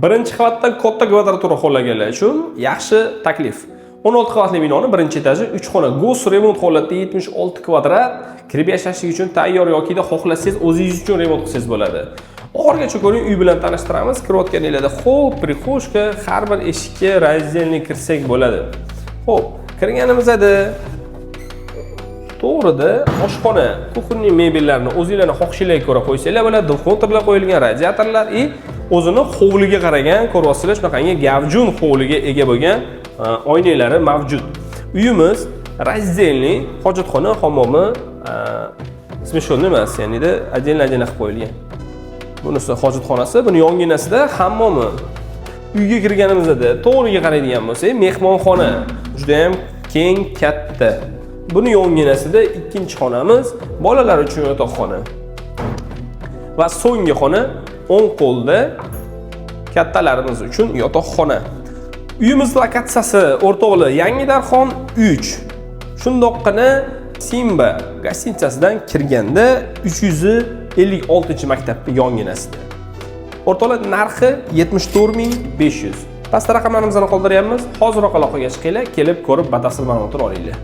Birinchi qavatdan katta kvadratura xohlaganlar uchun yaxshi taklif. 16 qavatli binoni birinchi etaji 3 xona Ghost remont holatda 76 kvadrat kirib yashashlik uchun tayyor yoki xohlasangiz o'zingiz uchun remont qilsangiz bo'ladi. Oxirgacha ko'ring, uy bilan tanishtiramiz. Kirayotganinglarda xo'p, prixoshka, har bir eshikka razdelni kirsak bo'ladi. Xo'p, kirganimizda to'g'rida oshxona, kuxonning mebellarini o'zingizlarning xohishingizga ko'ra qo'ysanglar bo'ladi. Dvixotorlar qo'yilgan, radiatorlar o'zini hovliga qaragan, ko'ryapsizlar, shunaqangi gavjun hovliga ega bo'lgan oynalari mavjud. Uyimiz razdelni hojatxona, hammomi, smeshonni emas, ya'ni-da отдельно qilib qo'yilgan. Bunisi hojatxonasi, buni yonginasida hammomi. Uyga kirganimizda to'g'riga qaraydigan bo'lsak, mehmonxona juda ham keng, katta. Buni yonginasida ikkinchi xonamiz, bolalar uchun yotoqxona. Va so'nggi xona o'ng qo'lda kattalarimiz uchun yotoqxona. Uyimiz lokatsiyasi o'rtoqlar Yangidarxon 3. Shundoqqina Simba gostinitsasidan kirganda 356-maktabning yonginasida. O'rtoqlar narxi 74500. Pastda raqamlarimizni qoldiryapmiz. Hoziroq aloqaga chiqinglar, kelib ko'rib batafsil ma'lumotlar olinglar.